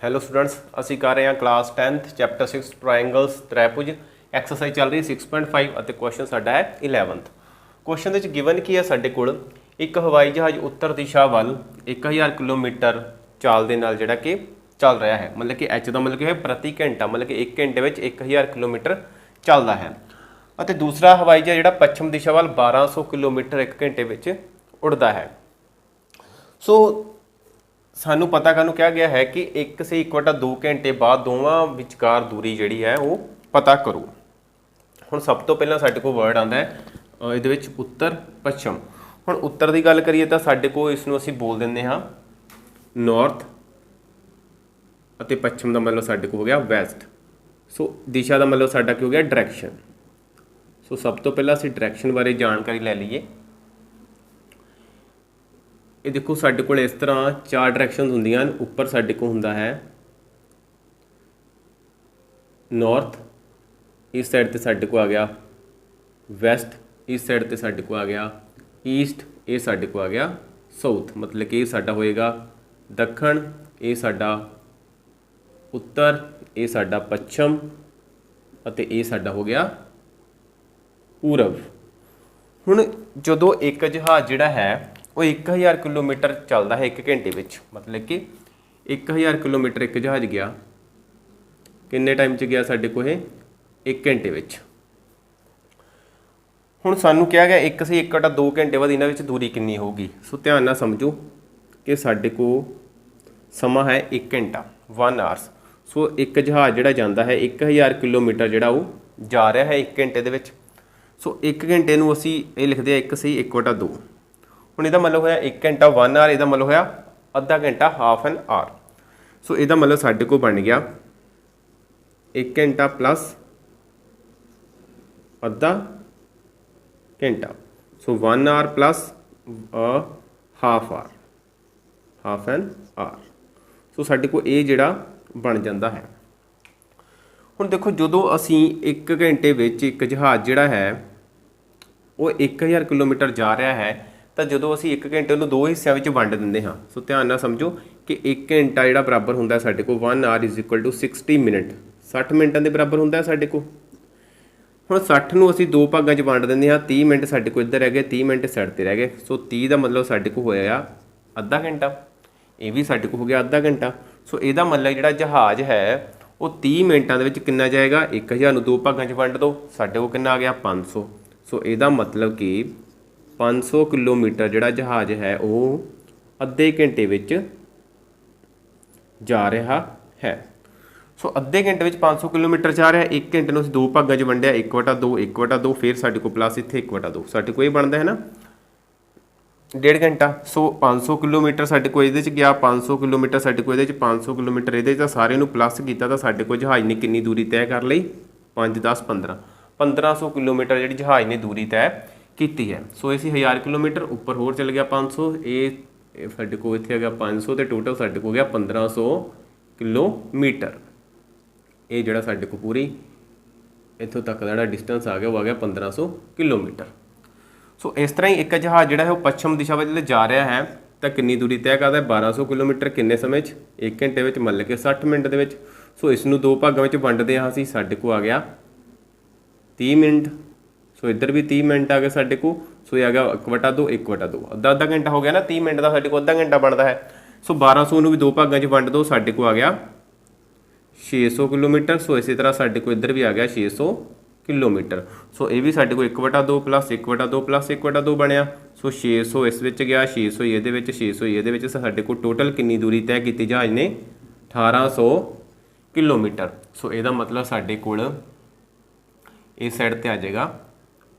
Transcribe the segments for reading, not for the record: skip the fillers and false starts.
Hello students, ਅਸੀਂ कर रहे हैं क्लास 10th चैप्टर 6 ट्रायंगल्स त्रिभुज एक्सरसाइज चल रही 6.5 ਅਤੇ क्वेश्चन ਸਾਡਾ ਹੈ 11th। क्वेश्चन ਦੇ ਵਿੱਚ ਗਿਵਨ ਕੀ ਹੈ, ਸਾਡੇ ਕੋਲ ਇੱਕ ਹਵਾਈ ਜਹਾਜ਼ ਉੱਤਰ ਦਿਸ਼ਾ ਵੱਲ 1000 ਕਿਲੋਮੀਟਰ ਚਾਲ ਦੇ ਨਾਲ ਜਿਹੜਾ ਕਿ ਚੱਲ ਰਿਹਾ ਹੈ, मतलब कि एच ਦਾ मतलब कि है प्रति घंटा, मतलब कि 1 घंटे ਵਿੱਚ 1000 ਕਿਲੋਮੀਟਰ ਚੱਲਦਾ ਹੈ। ਅਤੇ ਦੂਸਰਾ ਹਵਾਈ ਜਹਾਜ਼ ਜਿਹੜਾ ਪੱਛਮ ਦਿਸ਼ਾ ਵੱਲ 1200 ਕਿਲੋਮੀਟਰ 1 ਘੰਟੇ ਵਿੱਚ ਉੱਡਦਾ ਹੈ। ਸੋ ਸਾਨੂੰ पता करनू कहा गया है कि 1 से 1/2 घंटे बाद दोवां विचकार दूरी जिहड़ी है वो पता करो। हुण सब तो पहला साडे कोल वर्ड आंदा है इहदे विच उत्तर पश्चिम। हुण उत्तर की गल करिए तो साडे कोल इसनूं असीं बोल दिंदे हां नॉर्थ अते पश्चिम का मतलब साडे कोल हो गया वैसट। सो दिशा का मतलब साडा की हो गया डायरैक्शन। सो सब तो पहला असीं डायरैक्शन बारे जानकारी लै लईए। ये देखो साडे कोल इस तरह 4 डायरैक्शन होंदियां। उपर साडे कोल हुंदा है नॉर्थ, इस साइड ते साडे कोल आ गया वैसट, इस साइड ते साडे कोल आ गया ईस्ट, ये साडे कोल आ गया साउथ, मतलब कि ये साडा होएगा दखण, ये साडा उत्तर, ये साडा पश्चिम अते ये साडा हो गया पूरब। हुण जदों एक जहाज़ जिहड़ा है वो 1000 किलोमीटर चलता है 1 घंटे में, मतलब कि 1000 किलोमीटर एक जहाज़ गया किन्ने टाइम च गया साडे को 1 घंटे में। हुण सानू कहा गया 1 से 1/2 घंटे बाद इन्हां विच दूरी कितनी होगी। सो ध्यान नाल समझो कि साडे को समा है 1 घंटा 1 आवर्स। सो एक जहाज़ जिहड़ा जांदा है 1000 किलोमीटर जिहड़ा वो जा रहा है 1 घंटे दे विच। सो 1 घंटे नूं असीं ये लिखदे आ 1 से 1/2। हुण इहदा मतलब होया 1 घंटा 1 आवर, इहदा मतलब होया अद्धा घंटा हाफ एन आवर। सो इहदा मतलब साडे को बन गया 1 घंटा प्लस अद्धा घंटा। So 1 hour plus half hour, half an hour. So साडे को ये जिहड़ा बन जाता है। हुण देखो जदों असीं 1 घंटे विच एक जहाज़ जिहड़ा है वो 1000 किलोमीटर जा रहा है, तो जो असी 1 घंटे में 2 हिस्सों में वंड देंगे हाँ। सो ध्यान ना समझो कि 1 घंटा जो बराबर होंगे साढ़े को 1 hour is equal to 60 minute, 60 मिनटों के बराबर होंगे साढ़े को। हुण 60 नूं असी 2 भागों में वंड देंगे हाँ। 30 मिनट साढ़े को इधर रह गए, 30 मिनट साइड पर रह गए। सो 30 का मतलब साढ़े को होया अद्धा घंटा, ये भी साढ़े को हो गया अद्धा घंटा। सो यदा मतलब जो जहाज़ है वो 30 मिनटों के कितना जाएगा, 1000 2 भागों में वंड दो, साढ़े को कितना आ गया 500। सो यदा मतलब कि 500 किलोमीटर जिहड़ा जहाज़ है वो अद्धे घंटे विच जा रहा है। सो अद्धे घंटे में 500 किलोमीटर जा रहा है। 1 घंटे में 2 भागों में वंडिया 1/2 1/2, फिर साढ़े को प्लस इत्थे 1/2, साढ़े को ये बनता है ना 1.5 घंटा। सो 500 किलोमीटर साढ़े को ये गया, 500 किलोमीटर साढ़े को ये 500 किलोमीटर ये सारे प्लस किया तो साढ़े को जहाज़ ने कितनी दूरी तय कर ली, 5 10 15 1500 किलोमीटर जी जहाज़ ने दूरी तय की है। सो इसी 1000 किलोमीटर उपर होर चल गया 500, ये साढ़े को इत्थे आ गया 500 तो टोटल साढ़े को गया 1500 किलोमीटर। ये जिहड़ा साढ़े को पूरी इत्थों तक का जिहड़ा डिस्टेंस आ गया वो आ गया 1500 किलोमीटर। सो इस तरह ही एक जहाज़ जिहड़ा है वो पश्चिम दिशा में जा रहा है तो कितनी दूरी तय करता है 1200 किलोमीटर किन्ने समय 1 घंटे में, मतलब कि 60 मिनट के। सो इसनूं 2 भागों में वंडदे हां असीं, साढ़े को आ गया 30 मिनट। सो इधर भी 30 मिनट आ गए साढ़े को। सो ये आ गया 1/2 1/2, अद्धा घंटा हो गया ना। 30 मिनट का साढ़े को अद्धा घंटा बनता है। सो 1200 भी 2 भागों में वंड दो, साढ़े को आ गया 600 किलोमीटर। सो इसी तरह साढ़े को इधर भी आ गया 600 किलोमीटर। सो ये भी साढ़े को 1/2 प्लस 1/2 प्लस 1/2 बनया। सो 600 इस विच गया, 600 ये 600 ये साढ़े को टोटल कितनी दूरी तय की जहाज़ ने 1800 किलोमीटर। सो यदा मतलब साढ़े कोल इस साइड पर आ जाएगा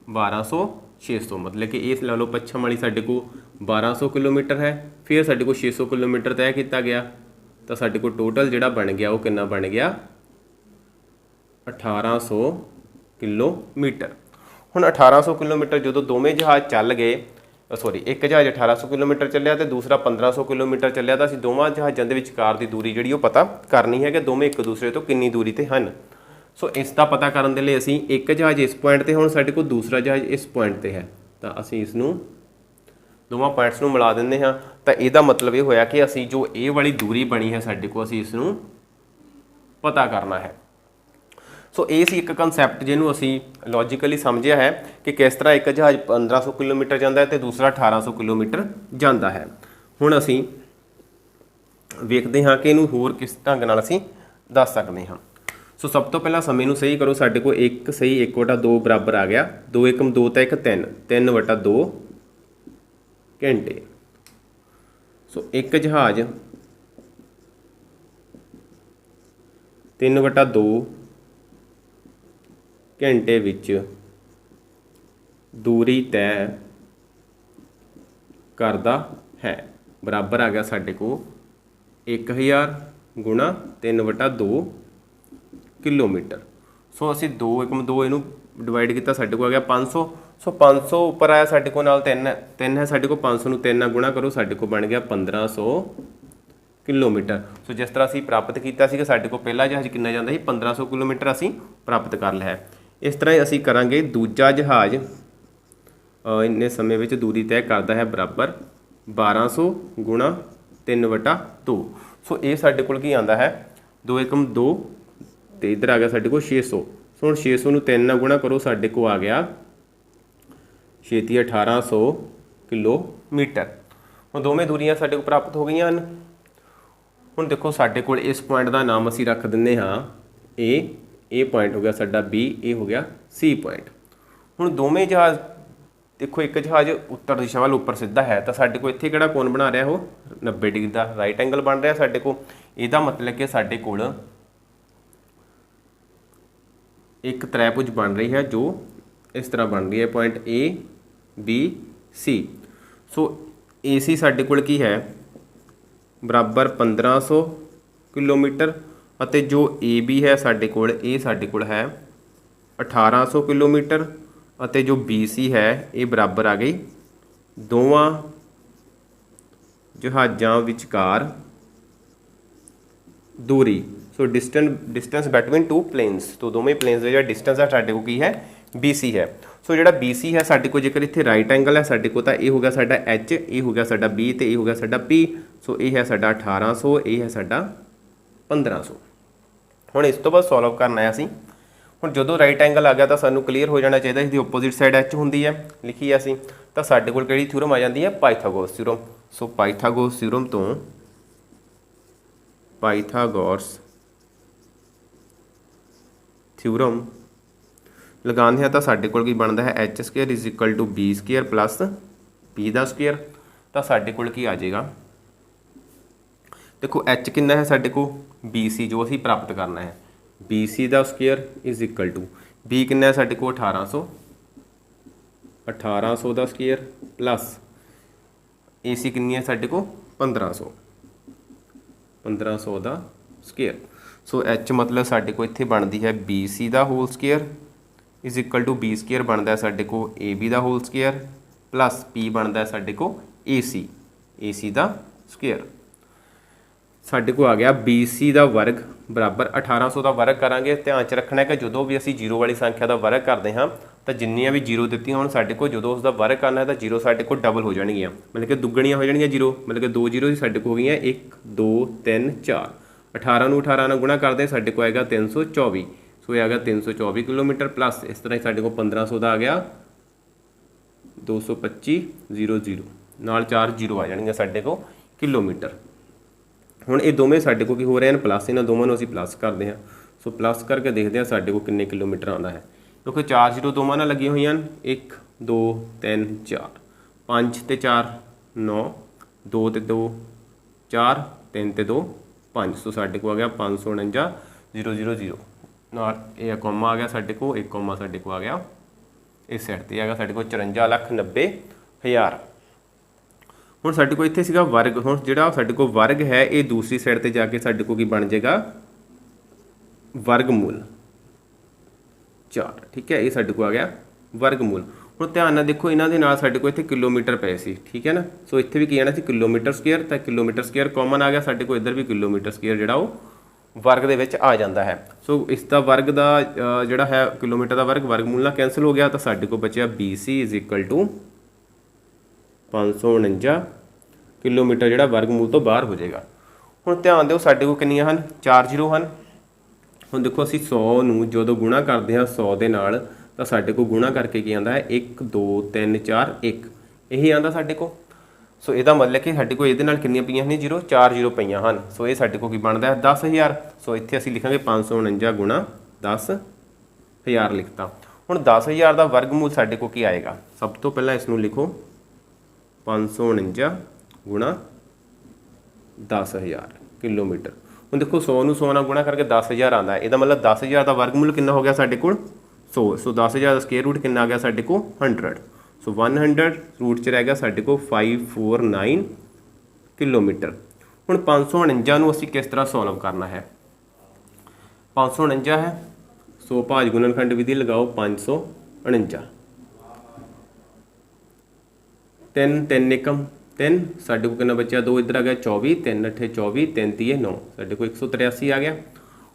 1200 600, मतलब कि इस ला लो पश्चिम वाली साढ़े को 1200 किलोमीटर है, फिर साढ़े को 600 किलोमीटर तय किया गया तो साढ़े को टोटल जिहड़ा बन गया वो कितना बन गया 1800 किलोमीटर। हुण 1800 किलोमीटर जो दोवें जहाज़ चल गए, सॉरी एक जहाज़ 1800 किलोमीटर चलिया तो दूसरा 1500 किलोमीटर चलिया, तो असीं दोवां जहाज़ां दे विचकार दी दूरी जिहड़ी वो पता करनी है कि दोवें एक दूसरे तो कितनी दूरी ते हन। सो इसका पता करने के लिए असीं एक जहाज़ इस पॉइंट पर, हुण साडे कोल दूसरा जहाज़ इस पॉइंट पर है तो असीं इसनूं ਦੋਵਾਂ ਪੁਆਇੰਟਸ ਨੂੰ ਮਿਲਾ ਦਿੰਦੇ ਹਾਂ ਤਾਂ ਇਹਦਾ ਮਤਲਬ ਇਹ ਹੋਇਆ ਕਿ ਅਸੀਂ ਜੋ ਇਹ ਵਾਲੀ ਦੂਰੀ ਬਣੀ ਹੈ ਸਾਡੇ ਕੋਲ, ਅਸੀਂ ਇਸ ਨੂੰ ਪਤਾ ਕਰਨਾ ਹੈ। ਸੋ ਇਹ ਸੀ ਇੱਕ ਕਨਸੈਪਟ ਜਿਹਨੂੰ ਅਸੀਂ ਲੌਜੀਕਲੀ ਸਮਝਿਆ ਹੈ ਕਿ ਕਿਸ ਤਰ੍ਹਾਂ ਇੱਕ ਜਹਾਜ਼ 1500 ਕਿਲੋਮੀਟਰ ਜਾਂਦਾ ਹੈ ਤੇ ਦੂਸਰਾ 1800 ਕਿਲੋਮੀਟਰ ਜਾਂਦਾ ਹੈ। ਹੁਣ ਅਸੀਂ ਵੇਖਦੇ ਹਾਂ ਕਿ ਇਹਨੂੰ ਹੋਰ ਕਿਸ ਢੰਗ ਨਾਲ ਅਸੀਂ ਦੱਸ ਸਕਦੇ ਹਾਂ। ਸੋ ਸਭ ਤੋਂ ਪਹਿਲਾਂ ਸਮੇਂ ਨੂੰ ਸਹੀ ਕਰੋ। ਸਾਡੇ ਕੋਲ 1 ਸਹੀ 1/2 ਬਰਾਬਰ ਆ ਗਿਆ, 2 ਏਕਮ 2 ਤਾਂ 1 3, 3/2 ਘੰਟੇ। ਸੋ ਇੱਕ ਜਹਾਜ਼ 3/2 ਘੰਟੇ ਵਿੱਚ ਦੂਰੀ ਤੈਅ ਕਰਦਾ ਹੈ, ਬਰਾਬਰ ਆ ਗਿਆ ਸਾਡੇ ਕੋਲ 1000 ਗੁਣਾ 3/2 ਕਿਲੋਮੀਟਰ। ਸੋ ਅਸੀਂ 2 ਏਕਮ 2 ਇਹਨੂੰ ਡਿਵਾਈਡ ਕੀਤਾ, ਸਾਡੇ ਕੋਲ ਆ ਗਿਆ 500। ਸੋ 500 ਉੱਪਰ ਆਇਆ ਸਾਡੇ ਕੋਲ, ਨਾਲ 3 ਹੈ ਸਾਡੇ ਕੋਲ, 500 ਨੂੰ 3 ਨਾਲ ਗੁਣਾ ਕਰੋ, ਸਾਡੇ ਕੋਲ ਬਣ ਗਿਆ 1500 ਕਿਲੋਮੀਟਰ। ਸੋ ਜਿਸ ਤਰ੍ਹਾਂ ਅਸੀਂ ਪ੍ਰਾਪਤ ਕੀਤਾ ਸੀ ਕਿ ਸਾਡੇ ਕੋਲ ਪਹਿਲਾ ਜਹਾਜ਼ ਕਿੰਨਾ ਜਾਂਦਾ ਸੀ, 1500 ਕਿਲੋਮੀਟਰ ਅਸੀਂ ਪ੍ਰਾਪਤ ਕਰ ਲਿਆ ਹੈ। ਇਸ ਤਰ੍ਹਾਂ ਹੀ ਅਸੀਂ ਕਰਾਂਗੇ ਦੂਜਾ ਜਹਾਜ਼ ਇੰਨੇ ਸਮੇਂ ਵਿੱਚ ਦੂਰੀ ਤੈਅ ਕਰਦਾ ਹੈ, ਬਰਾਬਰ 1200 ਗੁਣਾ 3/2। ਸੋ ਇਹ ਸਾਡੇ ਕੋਲ ਕੀ ਆਉਂਦਾ ਹੈ, 2 ਏਕਮ 2 ਤੇ ਇੱਧਰ ਆ ਗਿਆ ਸਾਡੇ ਕੋਲ 600। ਸੋ ਹੁਣ 600 ਨੂੰ 3 ਨਾਲ ਗੁਣਾ ਕਰੋ, ਸਾਡੇ ਕੋਲ ਆ ਗਿਆ ਛੇਤੀ 1800 ਕਿਲੋਮੀਟਰ। ਹੁਣ ਦੋਵੇਂ ਦੂਰੀਆਂ ਸਾਡੇ ਕੋਲ ਪ੍ਰਾਪਤ ਹੋ ਗਈਆਂ ਹਨ। ਹੁਣ ਦੇਖੋ ਸਾਡੇ ਕੋਲ ਇਸ ਪੁਆਇੰਟ ਦਾ ਨਾਮ ਅਸੀਂ ਰੱਖ ਦਿੰਦੇ ਹਾਂ ਇਹ ਪੁਆਇੰਟ ਹੋ ਗਿਆ ਸਾਡਾ B, ਇਹ ਹੋ ਗਿਆ C ਪੁਆਇੰਟ। ਹੁਣ ਦੋਵੇਂ ਜਹਾਜ਼ ਦੇਖੋ, ਇੱਕ ਜਹਾਜ਼ ਉੱਤਰ ਦਿਸ਼ਾ ਵੱਲ ਉੱਪਰ ਸਿੱਧਾ ਹੈ ਤਾਂ ਸਾਡੇ ਕੋਲ ਇੱਥੇ ਕਿਹੜਾ ਕੋਣ ਬਣਾ ਰਿਹਾ, ਉਹ 90 ਡਿਗਰੀ ਦਾ ਰਾਈਟ ਐਂਗਲ ਬਣ ਰਿਹਾ ਸਾਡੇ ਕੋਲ। ਇਹਦਾ ਮਤਲਬ ਕਿ ਸਾਡੇ ਕੋਲ ਇੱਕ ਤ੍ਰੈਭੁਜ ਬਣ ਰਹੀ ਹੈ ਜੋ ਇਸ ਤਰ੍ਹਾਂ ਬਣ ਰਹੀ ਹੈ, point A B C। So AC ਸਾਡੇ ਕੋਲ ਕੀ ਹੈ, ਬਰਾਬਰ 1500 ਕਿਲੋਮੀਟਰ, ਅਤੇ ਜੋ AB ਹੈ ਸਾਡੇ ਕੋਲ, ਇਹ ਸਾਡੇ ਕੋਲ ਹੈ 1800 ਕਿਲੋਮੀਟਰ, ਅਤੇ ਜੋ BC ਹੈ ਇਹ ਬਰਾਬਰ ਆ ਗਈ ਦੋਵਾਂ ਜਹਾਜ਼ਾਂ ਵਿਚਕਾਰ ਦੂਰੀ। ਸੋ ਡਿਸਟੈਂਸ ਬਿਟਵੀਨ ਟੂ ਪਲੇਨਸ, ਤੋਂ ਦੋਵੇਂ ਪਲੇਨਸ ਦਾ ਜਿਹੜਾ ਡਿਸਟੈਂਸ ਹੈ ਸਾਡੇ ਕੋਲ ਕੀ ਹੈ, BC ਹੈ। ਸੋ ਜਿਹੜਾ BC ਹੈ ਸਾਡੇ ਕੋਲ, ਜੇਕਰ ਇੱਥੇ ਰਾਈਟ ਐਂਗਲ ਹੈ ਸਾਡੇ ਕੋਲ, ਤਾਂ ਇਹ ਹੋ ਗਿਆ ਸਾਡਾ H, ਇਹ ਹੋ ਗਿਆ ਸਾਡਾ B, ਤੇ ਇਹ ਹੋ ਗਿਆ ਸਾਡਾ P। ਸੋ ਇਹ ਹੈ ਸਾਡਾ 1800, ਇਹ ਹੈ ਸਾਡਾ 1500। ਹੁਣ ਇਸ ਤੋਂ ਬਾਅਦ ਸੋਲਵ ਕਰਨਾ ਹੈ ਅਸੀਂ। ਹੁਣ ਜਦੋਂ ਰਾਈਟ ਐਂਗਲ ਆ ਗਿਆ ਤਾਂ ਸਾਨੂੰ ਕਲੀਅਰ ਹੋ ਜਾਣਾ ਚਾਹੀਦਾ ਇਸਦੀ ਆਪੋਜ਼ਿਟ ਸਾਈਡ H ਹੁੰਦੀ ਹੈ, ਲਿਖੀ ਹੈ ਅਸੀਂ, ਤਾਂ ਸਾਡੇ ਕੋਲ ਕਿਹੜੀ ਥਿਊਰਮ ਆ ਜਾਂਦੀ ਹੈ, ਪਾਈਥਾਗੋਰਸ ਥਿਊਰਮ। ਸੋ ਪਾਈਥਾਗੋਰਸ ਥਿਊਰਮ ਤੋਂ ਪਾਈਥਾਗੋਰਸ ਥਿਊਰਮ ਲਗਾਉਂਦੇ ਹਾਂ ਤਾਂ ਸਾਡੇ ਕੋਲ ਕੀ ਬਣਦਾ ਹੈ, H² = B² ਪਲੱਸ P ਦਾ ਸਕੁਅਰ। ਤਾਂ ਸਾਡੇ ਕੋਲ ਕੀ ਆ ਜਾਏਗਾ, ਦੇਖੋ H ਕਿੰਨਾ ਹੈ ਸਾਡੇ ਕੋਲ, BC ਜੋ ਅਸੀਂ ਪ੍ਰਾਪਤ ਕਰਨਾ ਹੈ, BC ਦਾ ਸਕੁਅਰ = B ਕਿੰਨਾ ਹੈ ਸਾਡੇ ਕੋਲ 1800, 1800 ਦਾ ਸਕੁਅਰ ਪਲੱਸ AC ਕਿੰਨੀ ਹੈ ਸਾਡੇ ਕੋਲ 1500, 1500 ਦਾ ਸਕੁਅਰ। ਸੋ H ਮਤਲਬ ਸਾਡੇ ਕੋਲ ਇੱਥੇ ਬਣਦੀ ਹੈ BC ਦਾ ਹੋਲ ਸਕੁਅਰ = B² ਬਣਦਾ ਸਾਡੇ ਕੋਲ AB ਦਾ ਹੋਲ ਸਕੁਅਰ ਪਲੱਸ P ਬਣਦਾ ਸਾਡੇ ਕੋਲ AC ਦਾ ਸਕੁਅਰ। ਸਾਡੇ ਕੋਲ ਆ ਗਿਆ BC ਦਾ ਵਰਗ ਬਰਾਬਰ 1800 ਦਾ ਵਰਗ ਕਰਾਂਗੇ। ਧਿਆਨ 'ਚ ਰੱਖਣਾ ਕਿ ਜਦੋਂ ਵੀ ਅਸੀਂ ਜ਼ੀਰੋ ਵਾਲੀ ਸੰਖਿਆ ਦਾ ਵਰਗ ਕਰਦੇ ਹਾਂ ਤਾਂ ਜਿੰਨੀਆਂ ਵੀ ਜ਼ੀਰੋ ਦਿੱਤੀਆਂ ਹੋਣ ਸਾਡੇ ਕੋਲ, ਜਦੋਂ ਉਸ ਦਾ ਵਰਗ ਕਰਨਾ ਹੈ ਤਾਂ ਜ਼ੀਰੋ ਸਾਡੇ ਕੋਲ ਡਬਲ ਹੋ ਜਾਣਗੀਆਂ, ਮਤਲਬ ਕਿ ਦੁੱਗਣੀਆਂ ਹੋ ਜਾਣਗੀਆਂ ਜ਼ੀਰੋ, ਮਤਲਬ ਕਿ 2 ਜ਼ੀਰੋ ਸਾਡੇ ਕੋਲ ਹੋ ਗਈਆਂ 1 2 3 4। 18 ਨੂੰ 18 ਨਾਲ ਗੁਣਾ ਕਰਦੇ ਸਾਡੇ ਕੋਲ ਆਏਗਾ 324। ਸੋ ਇਹ ਆ ਗਿਆ 324 ਕਿਲੋਮੀਟਰ ਪਲੱਸ ਇਸ ਤਰ੍ਹਾਂ ਹੀ ਸਾਡੇ ਕੋਲ 1500 ਦਾ ਆ ਗਿਆ 225 ਨਾਲ 4 ਜ਼ੀਰੋ ਆ ਜਾਣਗੀਆਂ ਸਾਡੇ ਕੋਲ ਕਿਲੋਮੀਟਰ। ਹੁਣ ਇਹ ਦੋਵੇਂ ਸਾਡੇ ਕੋਲ ਕੀ ਹੋ ਰਹੇ ਹਨ, ਪਲੱਸ, ਇਹਨਾਂ ਦੋਵਾਂ ਨੂੰ ਅਸੀਂ ਪਲੱਸ ਕਰਦੇ ਹਾਂ। ਸੋ ਪਲੱਸ ਕਰਕੇ ਦੇਖਦੇ ਹਾਂ ਸਾਡੇ ਕੋਲ ਕਿੰਨੇ ਕਿਲੋਮੀਟਰ ਆਉਂਦਾ ਹੈ, ਕਿਉਂਕਿ 4 ਜ਼ੀਰੋ ਦੋਵਾਂ ਨਾਲ ਲੱਗੀਆਂ ਹੋਈਆਂ ਹਨ। 1 2 3 4, 5 ਤੇ 4 9, 2 ਤੇ 2 4, 3 ਤੇ 2 5। ਸੋ ਸਾਡੇ ਕੋਲ ਆ ਗਿਆ 549,000 ਨਾਲ ਇਹ ਕੌਮਾ ਆ ਗਿਆ ਸਾਡੇ ਕੋਲ, ਇੱਕ ਕੌਮਾ ਸਾਡੇ ਕੋਲ ਆ ਗਿਆ ਇਸ ਸਾਈਡ 'ਤੇ ਆ ਗਿਆ ਸਾਡੇ ਕੋਲ 54,90,000। ਹੁਣ ਸਾਡੇ ਕੋਲ ਇੱਥੇ ਸੀਗਾ ਵਰਗ, ਹੁਣ ਜਿਹੜਾ ਸਾਡੇ ਕੋਲ ਵਰਗ ਹੈ ਇਹ ਦੂਸਰੀ ਸਾਈਡ 'ਤੇ ਜਾ ਕੇ ਸਾਡੇ ਕੋਲ ਕੀ ਬਣ ਜਾਏਗਾ, ਵਰਗਮੂਲ 4। ਠੀਕ ਹੈ, ਇਹ ਸਾਡੇ ਕੋਲ ਆ ਗਿਆ ਵਰਗਮੂਲ। ਹੁਣ ਧਿਆਨ ਨਾਲ ਦੇਖੋ, ਇਹਨਾਂ ਦੇ ਨਾਲ ਸਾਡੇ ਕੋਲ ਇੱਥੇ ਕਿਲੋਮੀਟਰ ਪਏ ਸੀ, ਠੀਕ ਹੈ ਨਾ। ਸੋ ਇੱਥੇ ਵੀ ਕੀ ਆਣਾ ਸੀ ਕਿਲੋਮੀਟਰ ਸਕੁਅਰ, ਤਾਂ ਕਿਲੋਮੀਟਰ ਸਕੁਅਰ ਕਾਮਨ ਆ ਗਿਆ ਸਾਡੇ ਕੋਲ, ਇੱਧਰ ਵੀ ਕਿਲੋਮੀਟਰ ਸਕੁਅਰ ਜਿਹੜਾ ਉਹ ਵਰਗ ਦੇ ਵਿੱਚ ਆ ਜਾਂਦਾ ਹੈ। ਸੋ ਇਸ ਦਾ ਵਰਗ ਦਾ ਜਿਹੜਾ ਹੈ ਕਿਲੋਮੀਟਰ ਦਾ ਵਰਗ ਵਰਗਮੂਲ ਨਾਲ ਕੈਂਸਲ ਹੋ ਗਿਆ, ਤਾਂ ਸਾਡੇ ਕੋਲ ਬਚਿਆ BC = 549 ਕਿਲੋਮੀਟਰ ਜਿਹੜਾ ਵਰਗਮੂਲ ਤੋਂ ਬਾਹਰ ਹੋ ਜਾਏਗਾ। ਹੁਣ ਧਿਆਨ ਦਿਓ ਸਾਡੇ ਕੋਲ ਕਿੰਨੀਆਂ ਹਨ, 4 ਜ਼ੀਰੋ ਹਨ। ਹੁਣ ਦੇਖੋ ਅਸੀਂ 100 ਨੂੰ ਜਦੋਂ ਗੁਣਾ ਕਰਦੇ ਹਾਂ 100 ਦੇ ਨਾਲ ਤਾਂ ਸਾਡੇ ਕੋਲ ਗੁਣਾ ਕਰਕੇ ਕੀ ਆਉਂਦਾ ਹੈ 1 2 3 4 1 ਇਹੀ ਆਉਂਦਾ ਸਾਡੇ ਕੋਲ। ਸੋ ਇਹਦਾ ਮਤਲਬ ਕਿ ਸਾਡੇ ਕੋਲ ਇਹਦੇ ਨਾਲ ਕਿੰਨੀਆਂ ਪਈਆਂ ਨੇ ਜ਼ੀਰੋ, 4 ਜ਼ੀਰੋ ਪਈਆਂ ਹਨ। ਸੋ ਇਹ ਸਾਡੇ ਕੋਲ ਕੀ ਬਣਦਾ ਹੈ 10,000। ਸੋ ਇੱਥੇ ਅਸੀਂ ਲਿਖਾਂਗੇ 549 ਗੁਣਾ 10,000 ਲਿਖਤਾ। ਹੁਣ 10,000 ਦਾ ਵਰਗਮੂਲ ਸਾਡੇ ਕੋਲ ਕੀ ਆਏਗਾ, ਸਭ ਤੋਂ ਪਹਿਲਾਂ ਇਸ ਨੂੰ ਲਿਖੋ 549 ਗੁਣਾ 10,000 ਕਿਲੋਮੀਟਰ। ਹੁਣ ਦੇਖੋ 100 ਨੂੰ 100 ਨਾਲ ਗੁਣਾ ਕਰਕੇ 10,000 ਆਉਂਦਾ, ਇਹਦਾ ਮਤਲਬ 10,000 ਦਾ ਵਰਗਮੂਲ ਕਿੰਨਾ ਹੋ ਗਿਆ ਸਾਡੇ ਕੋਲ 100। ਸੋ 10,000 ਦਾ ਸਕੁਅਰ ਰੂਟ ਕਿੰਨਾ ਆ ਗਿਆ ਸਾਡੇ ਕੋਲ 100। ਸੋ 100 ਰੂਟ 'ਚ ਰਹਿ ਗਿਆ ਸਾਡੇ ਕੋਲ 549 ਕਿਲੋਮੀਟਰ। ਹੁਣ 549 ਨੂੰ ਅਸੀਂ ਕਿਸ ਤਰ੍ਹਾਂ ਸੋਲਵ ਕਰਨਾ ਹੈ, 549 ਹੈ 100 ਭਾਜ ਗੁਣਨਖੰਡ ਵਿਧੀ ਲਗਾਓ 549 3 3 ਏਕਮ 3 ਸਾਡੇ ਕੋਲ ਕਿੰਨਾ ਬਚਿਆ 2 ਇੱਧਰ ਆ ਗਿਆ 24 3 8 24 3 3 9 ਸਾਡੇ ਕੋਲ 183 ਆ ਗਿਆ।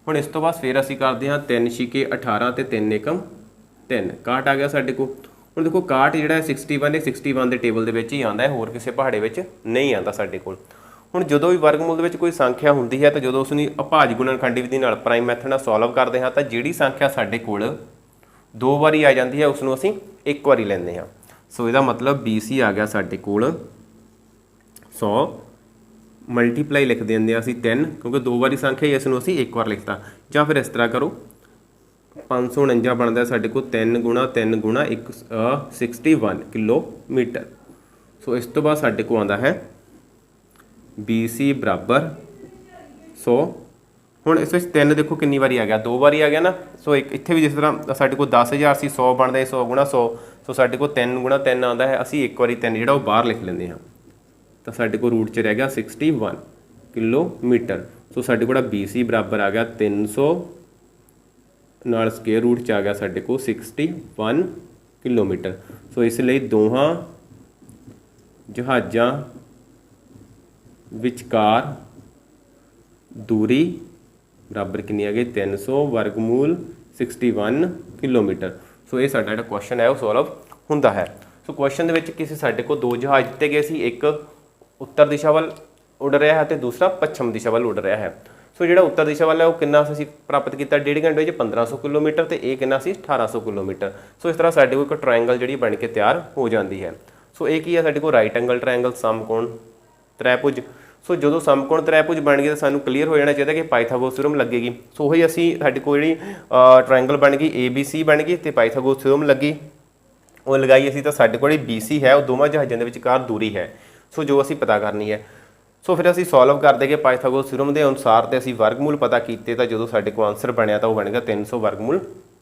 ਹੁਣ ਇਸ ਤੋਂ ਬਾਅਦ ਫਿਰ ਅਸੀਂ ਕਰਦੇ ਹਾਂ 3 ਛਿਕੇ 18 ਤੇ 3 ਏਕਮ 3 61 ਆ ਗਿਆ ਸਾਡੇ ਕੋਲ। ਹੁਣ ਦੇਖੋ 61 ਜਿਹੜਾ 61 ਹੈ 61 ਦੇ ਟੇਬਲ ਦੇ ਵਿੱਚ ਹੀ ਆਉਂਦਾ ਹੈ, ਹੋਰ ਕਿਸੇ ਪਹਾੜੇ ਵਿੱਚ ਨਹੀਂ ਆਉਂਦਾ ਸਾਡੇ ਕੋਲ। ਹੁਣ ਜਦੋਂ ਵੀ ਵਰਗਮੂਲ ਦੇ ਵਿੱਚ ਕੋਈ ਸੰਖਿਆ ਹੁੰਦੀ ਹੈ ਤਾਂ ਜਦੋਂ ਉਸ ਨੂੰ ਅਭਾਜ ਗੁਣਨਖੰਡੀ ਵਿਧੀ ਨਾਲ ਪ੍ਰਾਈਮ ਮੈਥਡ ਨਾਲ ਸੋਲਵ ਕਰਦੇ ਹਾਂ ਤਾਂ ਜਿਹੜੀ ਸੰਖਿਆ ਸਾਡੇ ਕੋਲ 2 ਵਾਰੀ ਆ ਜਾਂਦੀ ਹੈ ਉਸ ਨੂੰ ਅਸੀਂ 1 ਵਾਰੀ ਲੈਂਦੇ ਹਾਂ। ਸੋ ਇਹਦਾ ਮਤਲਬ BC ਆ ਗਿਆ ਸਾਡੇ ਕੋਲ 100 ਮਲਟੀਪਲਾਈ ਲਿਖ ਦਿੰਦੇ ਹਾਂ ਅਸੀਂ 3, ਕਿਉਂਕਿ 2 ਵਾਰੀ ਸੰਖਿਆ ਇਸ ਨੂੰ ਅਸੀਂ 1 ਵਾਰ ਲਿਖਤਾ। ਜਾਂ ਫਿਰ ਇਸ ਤਰ੍ਹਾਂ ਕਰੋ 549 ਬਣਦਾ ਸਾਡੇ ਕੋਲ 3 ਗੁਣਾ 3 ਗੁਣਾ 61 ਕਿਲੋਮੀਟਰ। ਸੋ ਇਸ ਤੋਂ ਬਾਅਦ ਸਾਡੇ ਕੋਲ ਆਉਂਦਾ ਹੈ BC ਬਰਾਬਰ 100। ਹੁਣ ਇਸ ਵਿੱਚ 3 ਦੇਖੋ ਕਿੰਨੀ ਵਾਰੀ ਆ ਗਿਆ, 2 ਵਾਰੀ ਆ ਗਿਆ ਨਾ। ਸੋ ਇੱਥੇ ਵੀ ਜਿਸ ਤਰ੍ਹਾਂ ਸਾਡੇ ਕੋਲ 10,000 ਸੀ 100 ਬਣਦਾ 100 ਗੁਣਾ 100। ਸੋ ਸਾਡੇ ਕੋਲ 3 ਗੁਣਾ 3 ਆਉਂਦਾ ਹੈ, ਅਸੀਂ 1 ਵਾਰੀ 3 ਜਿਹੜਾ ਉਹ ਬਾਹਰ ਲਿਖ ਲੈਂਦੇ ਹਾਂ ਤਾਂ ਸਾਡੇ ਕੋਲ ਰੂਟ 'ਚ ਰਹਿ ਗਿਆ 61 ਕਿਲੋਮੀਟਰ। ਸੋ ਸਾਡੇ ਕੋਲ BC ਬਰਾਬਰ ਆ ਗਿਆ 300 ਨਾਲ ਸਕੁਅਰ ਰੂਟ 'ਚ ਆ ਗਿਆ ਸਾਡੇ ਕੋਲ 61 ਕਿਲੋਮੀਟਰ। ਸੋ ਇਸ ਲਈ ਦੋਹਾਂ ਜਹਾਜ਼ਾਂ ਵਿਚਕਾਰ ਦੂਰੀ ਬਰਾਬਰ ਕਿੰਨੀ ਆ ਗਈ 300 ਵਰਗਮੂਲ 61 ਕਿਲੋਮੀਟਰ। ਸੋ ਇਹ ਸਾਡਾ ਜਿਹੜਾ ਕੁਐਸਚਨ ਹੈ ਉਹ ਸੋਲਵ ਹੁੰਦਾ ਹੈ। ਸੋ ਕੁਐਸਚਨ ਦੇ ਵਿੱਚ ਕਿਸੇ ਸਾਡੇ ਕੋਲ 2 ਜਹਾਜ਼ ਦਿੱਤੇ ਗਏ ਸੀ, ਇੱਕ ਉੱਤਰ ਦਿਸ਼ਾ ਵੱਲ ਉੱਡ ਰਿਹਾ ਹੈ ਤੇ ਦੂਸਰਾ ਪੱਛਮ ਦਿਸ਼ਾ ਵੱਲ ਉੱਡ ਰਿਹਾ ਹੈ। ਸੋ ਜਿਹੜਾ ਉੱਤਰ ਦਿਸ਼ਾ ਵੱਲ ਹੈ ਉਹ ਕਿੰਨਾ ਅਸੀਂ ਪ੍ਰਾਪਤ ਕੀਤਾ 1.5 ਘੰਟੇ ਵਿੱਚ 1500 ਕਿਲੋਮੀਟਰ ਤੇ ਇਹ ਕਿੰਨਾ ਸੀ 1800 ਕਿਲੋਮੀਟਰ। ਸੋ ਇਸ ਤਰ੍ਹਾਂ ਸਾਡੇ ਕੋਲ ਇੱਕ ਟਰਾਇੰਗਲ ਜਿਹੜੀ ਬਣ ਕੇ ਤਿਆਰ ਹੋ ਜਾਂਦੀ ਹੈ। ਸੋ ਇਹ ਕੀ ਹੈ ਸਾਡੇ ਕੋਲ ਰਾਈਟ ਐਂਗਲ ਟਰਾਇੰਗਲ ਸਮਕੋਣ ਤ੍ਰੈਭੁਜ। ਸੋ ਜਦੋਂ ਸਮਕੋਣ ਤ੍ਰੈਭੁਜ ਬਣ ਗਈ ਤਾਂ ਸਾਨੂੰ ਕਲੀਅਰ ਹੋ ਜਾਣਾ ਚਾਹੀਦਾ ਕਿ ਪਾਈਥਾਗੋਰਸ ਥਿਊਰਮ ਲੱਗੇਗੀ। ਸੋ ਉਹੀ ਅਸੀਂ ਸਾਡੇ ਕੋਲ ਜਿਹੜੀ ਟਰਾਇੰਗਲ ਬਣ ਗਈ ABC ਬਣ ਗਈ ਤੇ ਪਾਈਥਾਗੋਰਸ ਥਿਊਰਮ ਲੱਗੀ, ਉਹ ਲਗਾਈ ਅਸੀਂ ਤਾਂ ਸਾਡੇ ਕੋਲ BC ਹੈ ਉਹ ਦੋਵਾਂ ਜਹਾਜ਼ਾਂ ਦੇ ਵਿਚਕਾਰ ਦੂਰੀ ਹੈ। ਸੋ ਜੋ ਅਸੀਂ ਪਤਾ ਕਰਨੀ ਹੈ। ਸੋ ਫਿਰ ਅਸੀਂ ਸੋਲਵ ਕਰਦੇ ਕਿ ਪਾਈਥਾਗੋਰਸ ਥਿਊਰਮ ਦੇ ਅਨੁਸਾਰ ਤੇ ਅਸੀਂ ਵਰਗਮੂਲ ਪਤਾ ਕੀਤੇ ਤਾਂ ਜਦੋਂ ਸਾਡੇ ਕੋਲ ਆਨਸਰ ਬਣਿਆ ਤਾਂ ਉਹ ਬਣ ਗਿਆ 300 ਵਰਗਮੂਲ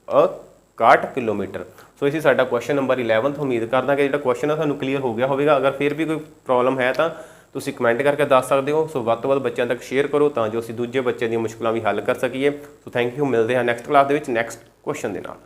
61 ਕਿਲੋਮੀਟਰ। ਸੋ ਇਸੇ ਸਾਡਾ ਕੁਐਸਚਨ ਨੰਬਰ 11। ਉਮੀਦ ਕਰਦਾ ਕਿ ਜਿਹੜਾ ਕੁਐਸਚਨ ਆ ਤੁਹਾਨੂੰ ਕਲੀਅਰ ਹੋ ਗਿਆ ਹੋਵੇਗਾ। ਅਗਰ ਫਿਰ ਵੀ ਕੋਈ ਪ੍ਰੋਬਲਮ ਹੈ ਤਾਂ ਤੁਸੀਂ ਕਮੈਂਟ ਕਰਕੇ ਦੱਸ ਸਕਦੇ ਹੋ। ਸੋ ਵੱਧ ਤੋਂ ਵੱਧ ਬੱਚਿਆਂ ਤੱਕ ਸ਼ੇਅਰ ਕਰੋ ਤਾਂ ਜੋ ਅਸੀਂ ਦੂਜੇ ਬੱਚਿਆਂ ਦੀਆਂ ਮੁਸ਼ਕਲਾਂ ਵੀ ਹੱਲ ਕਰ ਸਕੀਏ। ਸੋ ਥੈਂਕ ਯੂ, ਮਿਲਦੇ ਹਾਂ ਨੈਕਸਟ ਕਲਾਸ ਦੇ ਵਿੱਚ ਨੈਕਸਟ ਕੁਐਸਚਨ ਦੇ ਨਾਲ।